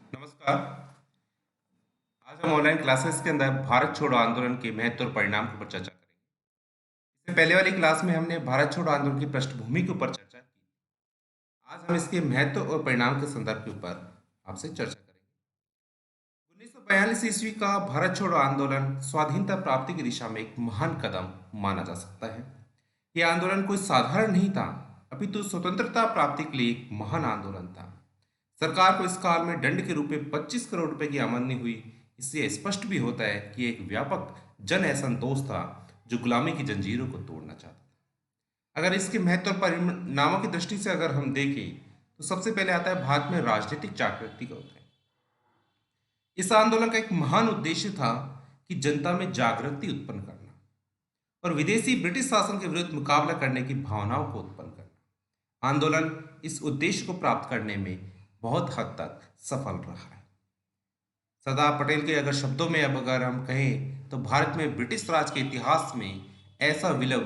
नमस्कार। आज हम ऑनलाइन क्लासेस के अंदर भारत छोड़ो आंदोलन के महत्व और परिणाम के ऊपर चर्चा करेंगे। इससे पहले वाली क्लास में हमने भारत छोड़ो आंदोलन की पृष्ठभूमि के ऊपर चर्चा की। आज हम इसके महत्व और परिणाम के संदर्भ के ऊपर आपसे चर्चा करेंगे। 1942 ईस्वी का भारत छोड़ो आंदोलन स्वाधीनता प्राप्ति की दिशा में एक महान कदम माना जा सकता है। यह आंदोलन कोई साधारण नहीं था, अपितु स्वतंत्रता प्राप्ति के लिए एक महान आंदोलन था। सरकार को इस काल में दंड के रूप में 25 करोड़ रुपए की आमदनी हुई। इससे स्पष्ट भी होता है कि एक व्यापक जन असंतोष था जो गुलामी की जंजीरों को तोड़ना चाहता था। अगर इसके महत्व और परिणामों की दृष्टि से अगर हम देखें तो सबसे पहले आता है भारत में राजनीतिक जागृति का उदय। इस आंदोलन का एक महान उद्देश्य था कि जनता में जागृति उत्पन्न करना और विदेशी ब्रिटिश शासन के विरुद्ध मुकाबला करने की भावनाओं को उत्पन्न करना। आंदोलन इस उद्देश्य को प्राप्त करने में बहुत हद तक सफल रहा है। सरदार पटेल के अगर शब्दों में अब अगर हम कहें तो भारत में ब्रिटिश राज के इतिहास में ऐसा विलय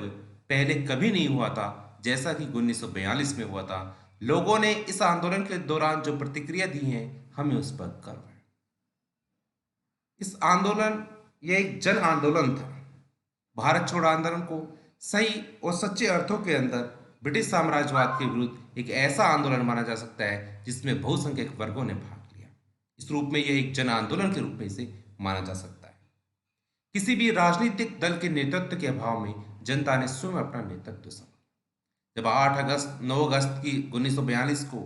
पहले कभी नहीं हुआ था जैसा कि 1942 में हुआ था। लोगों ने इस आंदोलन के दौरान जो प्रतिक्रिया दी है, हमें उस पर गर्व है। इस आंदोलन यह एक जन आंदोलन था। भारत छोड़ो आंदोलन को सही और सच्चे अर्थों के अंदर ब्रिटिश साम्राज्यवाद के विरुद्ध एक ऐसा आंदोलन माना जा सकता है जिसमें बहुसंख्यक वर्गों ने भाग लिया। इस रूप में यह एक जन आंदोलन के रूप में इसे माना जा सकता है। किसी भी राजनीतिक दल के नेतृत्व के अभाव में जनता ने स्वयं अपना नेतृत्व संभाला। जब 9 अगस्त की 1942 को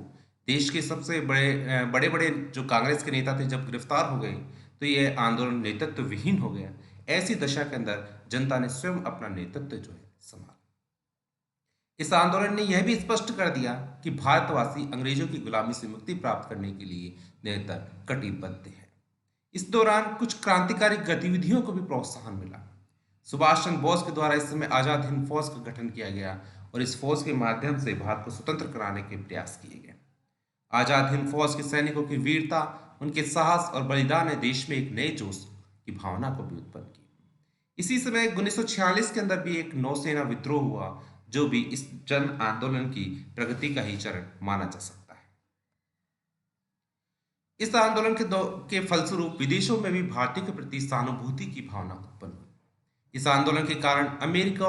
देश के सबसे बड़े बड़े जो कांग्रेस के नेता थे जब गिरफ्तार हो गए तो यह आंदोलन नेतृत्व विहीन हो गया। ऐसी दशा के अंदर जनता ने स्वयं अपना नेतृत्व जो है संभाला। इस आंदोलन ने यह भी स्पष्ट कर दिया कि भारतवासी अंग्रेजों की गुलामी से मुक्ति प्राप्त करने के लिए निरंतर कटिबद्ध है। इस दौरान कुछ क्रांतिकारी गतिविधियों को भी प्रोत्साहन मिला। सुभाष चंद्र बोस के द्वारा इस समय आजाद हिंद फौज का गठन किया गया और इस फौज के माध्यम से भारत को स्वतंत्र कराने के प्रयास किए गए। आजाद हिंद फौज के सैनिकों की वीरता, उनके साहस और बलिदान ने देश में एक नए जोश की भावना को भी उत्पन्न की। इसी समय 1946 के अंदर भी एक नौसेना विद्रोह हुआ जो भी इस जन आंदोलन की प्रगति का ही चरण माना जा सकता है। इस आंदोलन के फलस्वरूप विदेशों में भी भारतीय के प्रति सहानुभूति की भावना उत्पन्न हुई। इस आंदोलन के कारण अमेरिका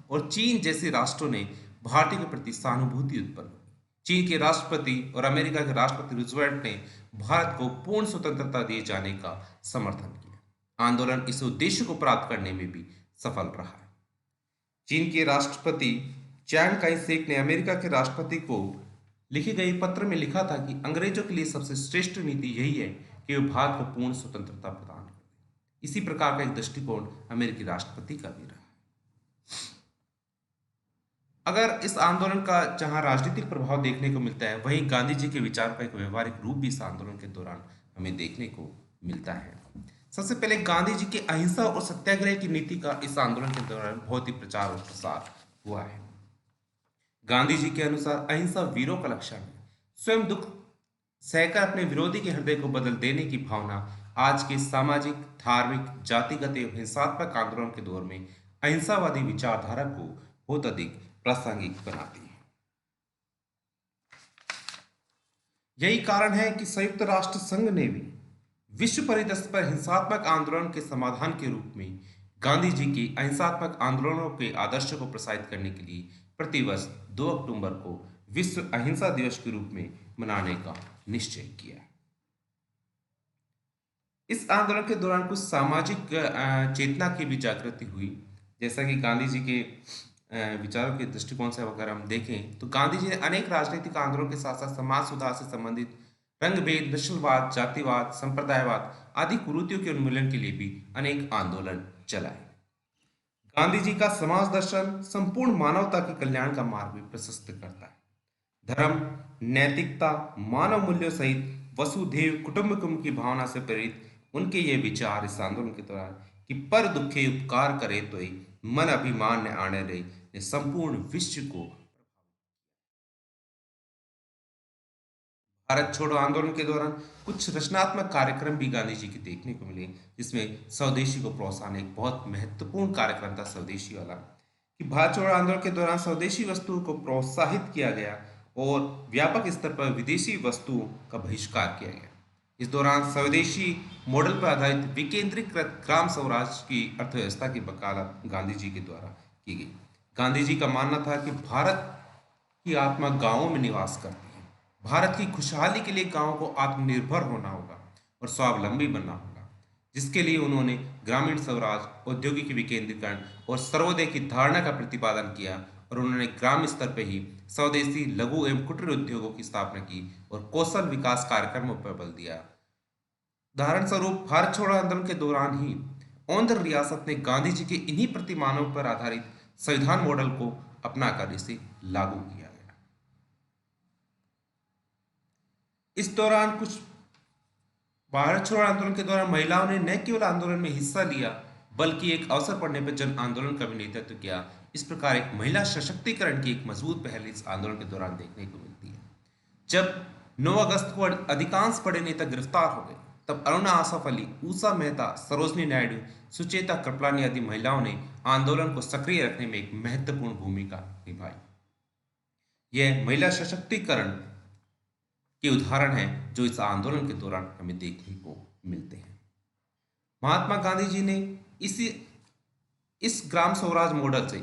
और चीन जैसे राष्ट्रों ने भारतीय के प्रति सहानुभूति उत्पन्न हुई। चीन के राष्ट्रपति और अमेरिका के राष्ट्रपति रूजवेल्ट ने भारत को पूर्ण स्वतंत्रता दिए जाने का समर्थन किया। आंदोलन इस उद्देश्य को प्राप्त करने में भी सफल रहा है। चीन के राष्ट्रपति चियांग काई शेक ने अमेरिका के राष्ट्रपति को लिखे गए पत्र में लिखा था कि अंग्रेजों के लिए सबसे श्रेष्ठ नीति यही है कि वे भारत को पूर्ण स्वतंत्रता प्रदान करें। इसी प्रकार का एक दृष्टिकोण अमेरिकी राष्ट्रपति का भी रहा। अगर इस आंदोलन का जहां राजनीतिक प्रभाव देखने को मिलता है, वहीं गांधी जी के विचार का एक व्यवहारिक रूप भी इस आंदोलन के दौरान हमें देखने को मिलता है। सबसे पहले गांधी जी के अहिंसा और सत्याग्रह की नीति का इस आंदोलन के दौरान बहुत ही प्रचार और प्रसार हुआ है। गांधी जी के अनुसार अहिंसा वीरों का लक्षण है। स्वयं दुख सहकर अपने विरोधी के हृदय को बदल देने की भावना आज के सामाजिक, धार्मिक, जातिगत एवं हिंसात्मक आंदोलन के दौर में अहिंसावादी विचारधारा को बहुत अधिक प्रासंगिक बनाती है। यही कारण है कि संयुक्त राष्ट्र संघ ने भी विश्व परिदृश्य पर हिंसात्मक आंदोलन के समाधान के रूप में गांधी जी के अहिंसात्मक आंदोलनों के आदर्शों को प्रसारित करने के लिए प्रतिवर्ष 2 अक्टूबर को विश्व अहिंसा दिवस के रूप में मनाने का निश्चय किया। इस आंदोलन के दौरान कुछ सामाजिक चेतना की भी जागृति हुई। जैसा कि गांधी जी के विचारों के दृष्टिकोण से अगर हम देखें तो गांधी जी ने अनेक राजनीतिक आंदोलनों के साथ साथ समाज सुधार से संबंधित रंगभेद, नस्लवाद, जातिवाद, संप्रदायवाद आदि कुरीतियों के उन्मूलन के लिए भी अनेक आंदोलन चलाए। गांधी जी का समाज दर्शन संपूर्ण मानवता के कल्याण का मार्ग भी प्रशस्त करता है। धर्म, नैतिकता, मानव मूल्यों सहित वसुधैव कुटुंबकम की भावना से प्रेरित उनके ये विचार इस आंदोलन के दौरान कि पर दुखे उपकार करे तो ही मन अभिमान ने आने रही ने संपूर्ण विश्व को। भारत छोड़ो आंदोलन के दौरान कुछ रचनात्मक कार्यक्रम भी गांधी जी के देखने को मिले, जिसमें स्वदेशी को प्रोत्साहन एक बहुत महत्वपूर्ण कार्यक्रम था स्वदेशी वाला। कि भारत छोड़ो आंदोलन के दौरान स्वदेशी वस्तुओं को प्रोत्साहित किया गया और व्यापक स्तर पर विदेशी वस्तुओं का बहिष्कार किया गया। इस दौरान स्वदेशी मॉडल पर आधारित विकेंद्रीकृत ग्राम स्वराज की अर्थव्यवस्था की वकालत गांधी जी के द्वारा की गई। गांधी जी का मानना था कि भारत की आत्मा गांवों में निवास करती है। भारत की खुशहाली के लिए गांवों को आत्मनिर्भर होना होगा और स्वावलंबी बनना होगा, जिसके लिए उन्होंने ग्रामीण स्वराज, औद्योगिक विकेंद्रीकरण और सर्वोदय की धारणा का प्रतिपादन किया और उन्होंने ग्राम स्तर पर ही स्वदेशी लघु एवं कुटीर उद्योगों की स्थापना की और कौशल विकास कार्यक्रमों पर बल दिया। उदाहरण स्वरूप भारत छोड़ो आंदोलन के दौरान ही आंध्र रियासत ने गांधी जी के इन्हीं प्रतिमानों पर आधारित संविधान मॉडल को अपनाकर इसे लागू किया गया। इस दौरान कुछ भारत छोड़ो आंदोलन के दौरान महिलाओं ने न केवल आंदोलन में हिस्सा लिया, बल्कि एक अवसर पड़ने पर जन आंदोलन का भी नेतृत्व किया। इस प्रकार एक महिला सशक्तिकरण की एक मजबूत पहल इस आंदोलन के दौरान देखने को मिलती है। जब 9 अगस्त को अधिकांश बड़े नेता गिरफ्तार हो गए, तब अरुणा आसफ अली, ऊषा मेहता, सरोजनी नायडू, सुचेता कृपलानी आदि महिलाओं ने आंदोलन को सक्रिय रखने में एक महत्वपूर्ण भूमिका निभाई। यह महिला सशक्तिकरण के उदाहरण हैं जो इस आंदोलन के दौरान हमें देखने को मिलते हैं। महात्मा गांधी जी ने इसी इस ग्राम स्वराज मॉडल से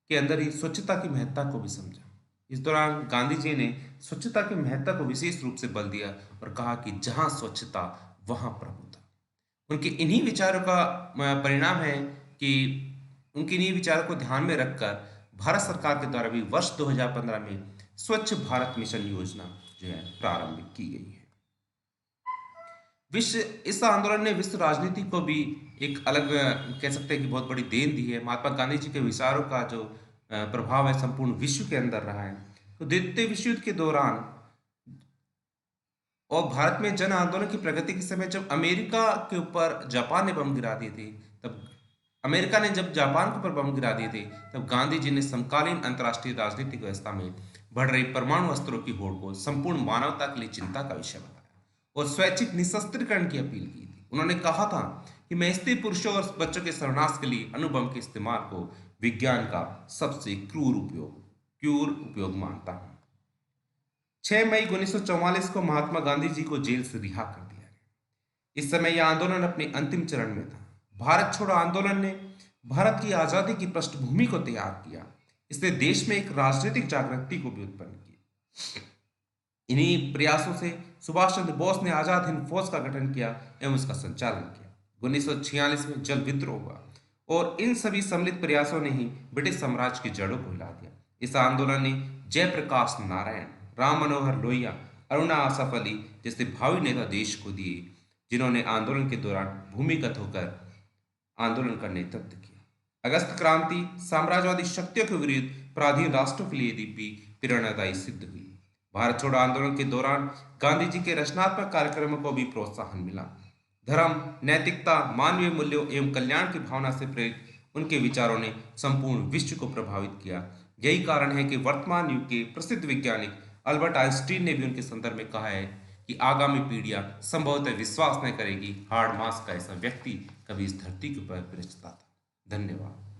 के अंदर ही स्वच्छता की महत्ता को भी समझा। इस दौरान गांधी जी ने स्वच्छता की महत्ता को विशेष रूप से बल दिया और कहा कि जहां स्वच्छता वहां प्रभुता। उनके इन्हीं विचारों का परिणाम है कि उनके इन्हीं विचारों को ध्यान में रखकर भारत सरकार के द्वारा भी वर्ष 2015 में स्वच्छ भारत मिशन योजना जो है प्रारंभ की गई है। विश्व इस आंदोलन ने विश्व राजनीति को भी एक अलग कह सकते हैं कि बहुत बड़ी देन दी है। महात्मा गांधी जी के विचारों का जो प्रभाव है संपूर्ण विश्व के अंदर रहा है। तो द्वितीय विश्व युद्ध के दौरान और भारत में जन आंदोलन की प्रगति के समय जब अमेरिका के ऊपर जापान ने बम गिरा दिए थे, तब अमेरिका ने जब जापान के ऊपर बम गिरा दिए थे, तब गांधी जी ने समकालीन अंतर्राष्ट्रीय राजनीतिक व्यवस्था में बढ़ रही परमाणु अस्त्रों की होड़ को संपूर्ण मानवता के लिए चिंता का विषय बताया और स्वैच्छिक निशस्त्रीकरण की अपील की थी। उन्होंने कहा था कि मैं स्त्री पुरुषों और बच्चों के सर्वनाश के लिए अणुबम के इस्तेमाल को विज्ञान का सबसे क्रूर उपयोग मानता हूं। 6 मई 1944 को महात्मा गांधी जी को जेल से रिहा कर दिया गया। इस समय यह आंदोलन अपने अंतिम चरण में था। भारत छोड़ो आंदोलन ने भारत की आजादी की पृष्ठभूमि को तैयार किया। इसने देश में एक राजनीतिक जागृति को भी उत्पन्न किया। इन्हीं प्रयासों से सुभाष चंद्र बोस ने आजाद हिंद फौज का गठन किया एवं उसका संचालन किया। 1946 में जल विद्रोह हुआ और इन सभी सम्मिलित प्रयासों ने ही ब्रिटिश साम्राज्य की जड़ों को हिला दिया। इस आंदोलन ने जयप्रकाश नारायण, राम मनोहर लोहिया, अरुणा आसफ अली जैसे भावी नेता देश को दिए, जिन्होंने आंदोलन के दौरान भूमिगत होकर आंदोलन का नेतृत्व किया। अगस्त क्रांति साम्राज्यवादी शक्तियों के विरुद्ध पराधीन राष्ट्रों के लिए भी प्रेरणादायी सिद्ध हुई। भारत छोड़ो आंदोलन के दौरान गांधी जी के रचनात्मक कार्यक्रमों को भी प्रोत्साहन मिला। धर्म, नैतिकता, मानवीय मूल्यों एवं कल्याण की भावना से प्रेरित उनके विचारों ने संपूर्ण विश्व को प्रभावित किया। यही कारण है कि वर्तमान युग के प्रसिद्ध वैज्ञानिक अल्बर्ट आइंस्टीन ने भी उनके संदर्भ में कहा है कि आगामी पीढ़ियां संभवतः विश्वास न करेगी हार्ड मास का ऐसा व्यक्ति कभी इस धरती के ऊपर विराजता था। धन्यवाद।